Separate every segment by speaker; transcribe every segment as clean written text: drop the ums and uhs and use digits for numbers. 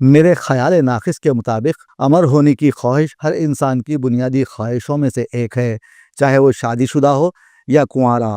Speaker 1: میرے خیال ناقص کے مطابق امر ہونے کی خواہش ہر انسان کی بنیادی خواہشوں میں سے ایک ہے، چاہے وہ شادی شدہ ہو یا کنوارا۔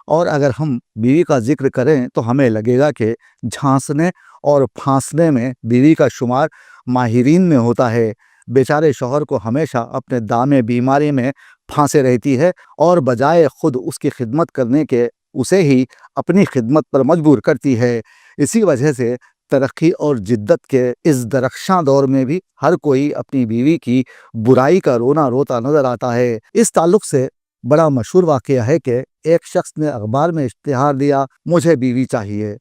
Speaker 1: اور اگر ہم بیوی کا ذکر کریں تو ہمیں لگے گا کہ جھانسنے اور پھانسنے میں بیوی کا شمار ماہرین میں ہوتا ہے۔ بیچارے شوہر کو ہمیشہ اپنے دامے بیماری میں پھانسے رہتی ہے اور بجائے خود اس کی خدمت کرنے کے اسے ہی اپنی خدمت پر مجبور کرتی ہے۔ اسی وجہ سے ترقی اور جدت کے اس درخشاں دور میں بھی ہر کوئی اپنی بیوی کی برائی کا رونا روتا نظر آتا ہے۔ اس تعلق سے بڑا مشہور واقعہ ہے کہ ایک شخص نے اخبار میں اشتہار دیا، مجھے بیوی چاہیے۔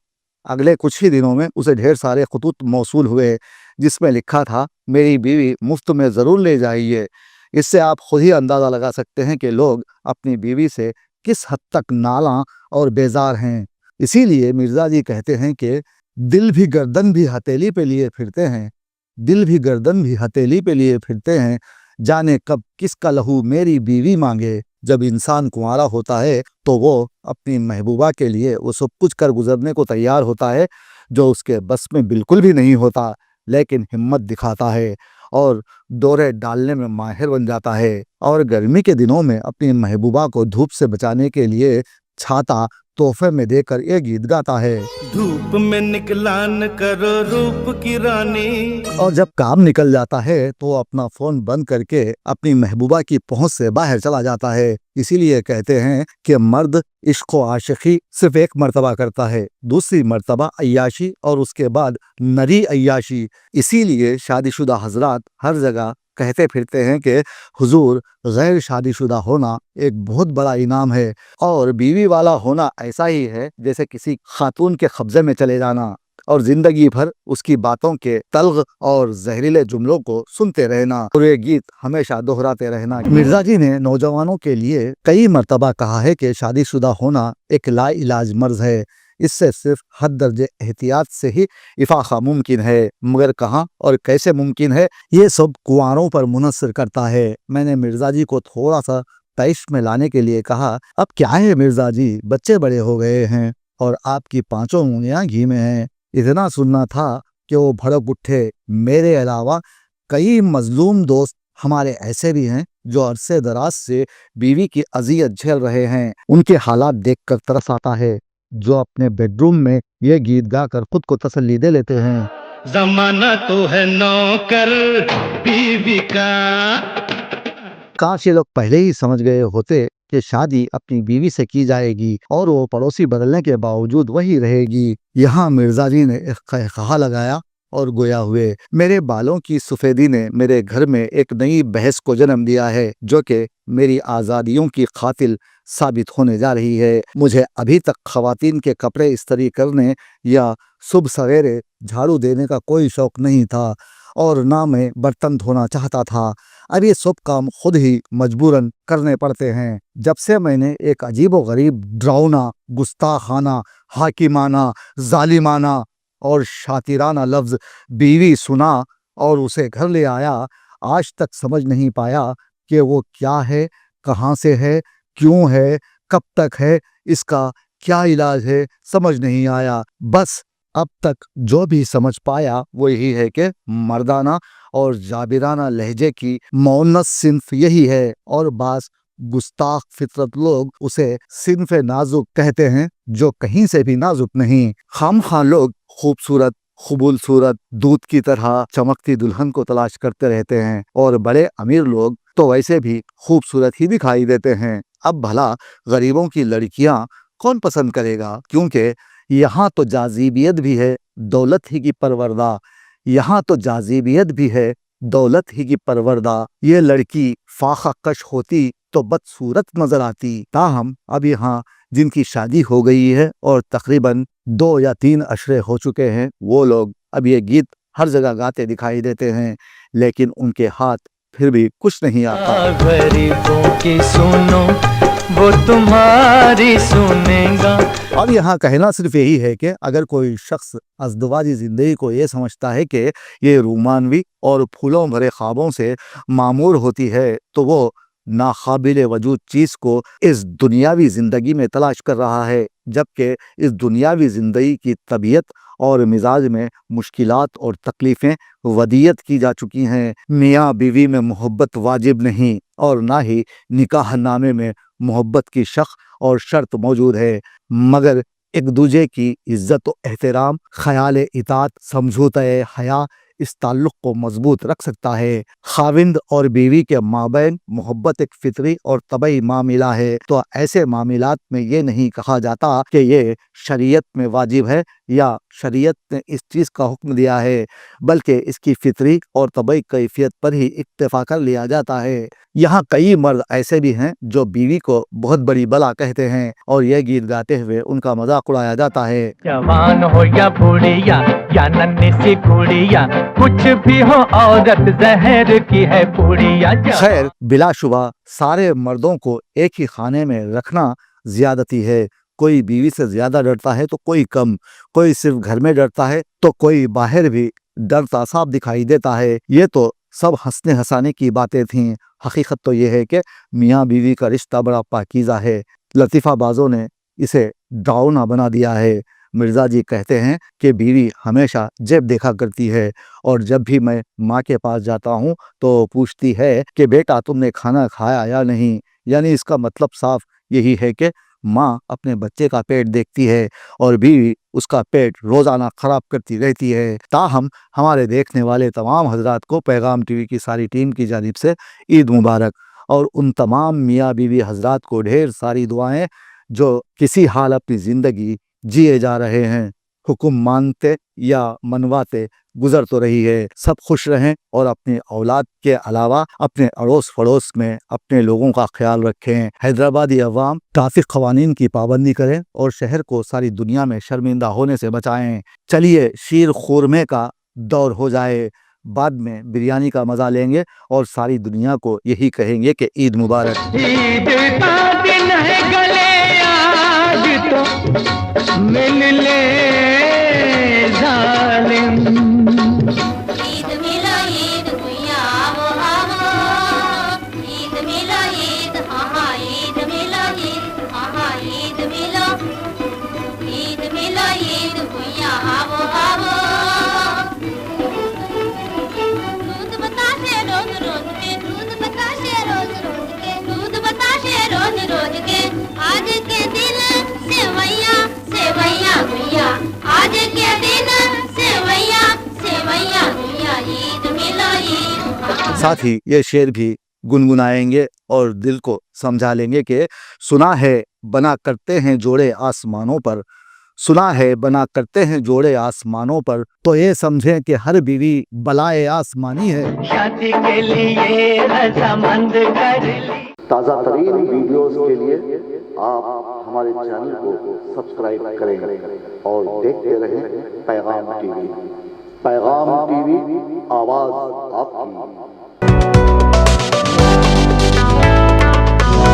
Speaker 1: اگلے کچھ ہی دنوں میں اسے ڈھیر سارے خطوط موصول ہوئے جس میں لکھا تھا، میری بیوی مفت میں ضرور لے جائیے۔ اس سے آپ خود ہی اندازہ لگا سکتے ہیں کہ لوگ اپنی بیوی سے کس حد تک نالاں اور بیزار ہیں۔ اسی لیے مرزا جی کہتے ہیں کہ دل بھی گردن بھی ہتھیلی پہ لیے پھرتے ہیں، دل بھی گردن بھی ہتھیلی پہ لیے پھرتے ہیں، جانے کب کس کا لہو میری بیوی مانگے۔ جب انسان کنوارا ہوتا ہے تو وہ اپنی محبوبہ کے لیے وہ سب کچھ کر گزرنے کو تیار ہوتا ہے جو اس کے بس میں بالکل بھی نہیں ہوتا، لیکن ہمت دکھاتا ہے اور ڈورے ڈالنے میں ماہر بن جاتا ہے، اور گرمی کے دنوں میں اپنی محبوبہ کو دھوپ سے بچانے کے لیے چھاتا تحفے میں دے کر یہ گیت گاتا ہے۔
Speaker 2: دھوپ میں نکلا نہ کرو روپ کی رانی،
Speaker 1: اور جب کام نکل جاتا ہے تو وہ اپنا فون بند کر کے اپنی محبوبہ کی پہنچ سے باہر چلا جاتا ہے۔ اسی لیے کہتے ہیں کہ مرد عشق و عاشقی صرف ایک مرتبہ کرتا ہے، دوسری مرتبہ عیاشی اور اس کے بعد نری عیاشی۔ اسی لیے شادی شدہ حضرات ہر جگہ کہتے پھرتے ہیں کہ حضور غیر شادی شدہ ہونا ایک بہت بڑا انعام ہے، اور بیوی والا ہونا ایسا ہی ہے جیسے کسی خاتون کے قبضے میں چلے جانا اور زندگی بھر اس کی باتوں کے تلخ اور زہریلے جملوں کو سنتے رہنا اور یہ گیت ہمیشہ دہراتے رہنا۔ مرزا جی نے نوجوانوں کے لیے کئی مرتبہ کہا ہے کہ شادی شدہ ہونا ایک لا علاج مرض ہے، اس سے صرف حد درجے احتیاط سے ہی افاقہ ممکن ہے، مگر کہاں اور کیسے ممکن ہے یہ سب کنواروں پر منحصر کرتا ہے۔ میں نے مرزا جی کو تھوڑا سا پیش میں لانے کے لیے کہا، اب کیا ہے مرزا جی، بچے بڑے ہو گئے ہیں اور آپ کی 5 انگلیاں گھی میں ہیں۔ اتنا سننا تھا کہ وہ بھڑک اٹھے، میرے علاوہ کئی مظلوم دوست ہمارے ایسے بھی ہیں جو عرصے دراز سے بیوی کی اذیت جھیل رہے ہیں، ان کے حالات دیکھ کر ترس آتا ہے، جو اپنے بیڈ روم میں یہ گیت گا کر خود کو تسلی دے لیتے ہیں۔
Speaker 2: زمانہ تو ہے نوکر بیوی کا،
Speaker 1: کاش یہ لوگ پہلے ہی سمجھ گئے ہوتے کہ شادی اپنی بیوی سے کی جائے گی اور وہ پڑوسی بدلنے کے باوجود وہی رہے گی۔ یہاں مرزا جی نے ایک قہقہا لگایا اور گویا ہوئے، میرے بالوں کی سفیدی نے میرے گھر میں ایک نئی بحث کو جنم دیا ہے جو کہ میری آزادیوں کی قاتل ثابت ہونے جا رہی ہے۔ مجھے ابھی تک خواتین کے کپڑے استری کرنے یا صبح سویرے جھاڑو دینے کا کوئی شوق نہیں تھا، اور نہ میں برتن دھونا چاہتا تھا۔ اب یہ سب کام خود ہی مجبوراً کرنے پڑتے ہیں۔ جب سے میں نے ایک عجیب و غریب، ڈراؤنا، گستاخانہ، حاکمانہ، ظالمانہ اور شاطرانہ لفظ بیوی سنا اور اسے گھر لے آیا، آج تک سمجھ نہیں پایا کہ وہ کیا ہے، کہاں سے ہے، کیوں ہے، کب تک ہے، اس کا کیا علاج ہے، سمجھ نہیں آیا۔ بس اب تک جو بھی سمجھ پایا وہ یہی ہے کہ مردانہ اور جابرانہ لہجے کی مؤنث صنف یہی ہے، اور بعض گستاخ فطرت لوگ اسے صنف نازک کہتے ہیں جو کہیں سے بھی نازک نہیں۔ خام خواہ لوگ خوبصورت، قبول صورت، دودھ کی طرح چمکتی دلہن کو تلاش کرتے رہتے ہیں، اور بڑے امیر لوگ تو ویسے بھی خوبصورت ہی دکھائی دیتے ہیں۔ اب بھلا غریبوں کی لڑکیاں کون پسند کرے گا؟ کیونکہ یہاں تو جاذبیت بھی ہے دولت ہی کی پروردہ، یہاں تو جاذبیت بھی ہے دولت ہی کی پروردہ۔ یہ لڑکی فاقہ کش ہوتی تو بدصورت نظر آتی، تاہم اب یہاں جن کی شادی ہو گئی ہے اور تقریباً 2 یا 3 عشرے ہو چکے ہیں، وہ لوگ اب یہ گیت ہر جگہ گاتے دکھائی دیتے ہیں، لیکن ان کے ہاتھ پھر بھی کچھ نہیں آتا۔
Speaker 2: غریبوں کی سنو وہ تمہاری سنے گا۔
Speaker 1: اور یہاں کہنا صرف یہی ہے کہ اگر کوئی شخص ازدواجی زندگی کو یہ سمجھتا ہے کہ یہ رومانوی اور پھولوں بھرے خوابوں سے معمور ہوتی ہے تو وہ ناقابل وجود چیز کو اس دنیاوی زندگی میں تلاش کر رہا ہے، جبکہ اس دنیاوی زندگی کی طبیعت اور مزاج میں مشکلات اور تکلیفیں ودیت کی جا چکی ہیں۔ میاں بیوی میں محبت واجب نہیں اور نہ ہی نکاح نامے میں محبت کی شق اور شرط موجود ہے، مگر ایک دوسرے کی عزت و احترام، خیال اطاعت، سمجھوتہ حیا اس تعلق کو مضبوط رکھ سکتا ہے۔ خاوند اور بیوی کے مابین محبت ایک فطری اور طبعی معاملہ ہے، تو ایسے معاملات میں یہ نہیں کہا جاتا کہ یہ شریعت میں واجب ہے یا شریعت نے اس چیز کا حکم دیا ہے، بلکہ اس کی فطری اور طبعی کیفیت پر ہی اکتفا کر لیا جاتا ہے۔ یہاں کئی مرد ایسے بھی ہیں جو بیوی کو بہت بڑی بلا کہتے ہیں اور یہ گیت گاتے ہوئے ان کا مذاق اڑایا جاتا ہے۔
Speaker 3: جوان ہو یا بوڑھیا یا ننھی سی گڑیا، کچھ بھی ہو عورت زہر کی ہے پوڑیا۔
Speaker 1: خیر، بلا شبہ سارے مردوں کو ایک ہی خانے میں رکھنا زیادتی ہے۔ کوئی بیوی سے زیادہ ڈرتا ہے تو کوئی کم، کوئی صرف گھر میں ڈرتا ہے تو کوئی باہر بھی ڈرتا صاف دکھائی دیتا ہے۔ یہ تو سب ہنسنے ہنسانے کی باتیں تھیں، حقیقت تو یہ ہے کہ میاں بیوی کا رشتہ بڑا پاکیزہ ہے۔ لطیفہ بازوں نے اسے ڈراؤنا بنا دیا ہے۔ مرزا جی کہتے ہیں کہ بیوی ہمیشہ جیب دیکھا کرتی ہے، اور جب بھی میں ماں کے پاس جاتا ہوں تو پوچھتی ہے کہ بیٹا تم نے کھانا کھایا یا نہیں، یعنی اس کا مطلب صاف یہی ہے کہ ماں اپنے بچے کا پیٹ دیکھتی ہے اور بیوی اس کا پیٹ روزانہ خراب کرتی رہتی ہے۔ تاہم ہمارے دیکھنے والے تمام حضرات کو پیغام ٹی وی کی ساری ٹیم کی جانب سے عید مبارک، اور ان تمام میاں بیوی حضرات کو ڈھیر ساری دعائیں جو کسی حال اپنی زندگی جیے جا رہے ہیں۔ حکم مانتے یا منواتے گزر تو رہی ہے، سب خوش رہیں اور اپنی اولاد کے علاوہ اپنے اڑوس پڑوس میں اپنے لوگوں کا خیال رکھیں۔ حیدرآبادی عوام ٹریفک قوانین کی پابندی کریں اور شہر کو ساری دنیا میں شرمندہ ہونے سے بچائیں۔ چلیے شیر خورمے کا دور ہو جائے، بعد میں بریانی کا مزہ لیں گے اور ساری دنیا کو یہی کہیں گے کہ عید مبارک۔
Speaker 3: عید کا دن ہے گلے آج تو مل لے ظالم۔
Speaker 4: عید ملا عید کویا آو آو، عید ملا عید ہاں عید ملا عید ہاں عید ملا، عید ملا عید کویا آو آو۔ دودھ بتاشے روز روز کے، دودھ بتاشے روز روز کے، دودھ بتاشے روز روز کے، آج کے دن سیویاں سیویاں گویا، آج کے دن سیویاں سیویاں گویا، عید ملا عید۔
Speaker 1: ساتھ ہی یہ شعر بھی گنگنائیں گے اور دل کو سمجھا لیں گے کہ سنا ہے بنا کرتے ہیں جوڑے آسمانوں پر، سنا ہے بنا کرتے ہیں جوڑے آسمانوں پر، تو یہ سمجھیں کہ ہر بیوی بلائے آسمانی ہے۔
Speaker 3: شادی کے لیے رضامند کر لی۔
Speaker 1: تازہ ترین ویڈیوز کے لیے آپ ہمارے چینل کو سبسکرائب کریں اور دیکھتے رہیں پیغام ٹی وی۔ پیغام ٹی وی، آواز آپ کی۔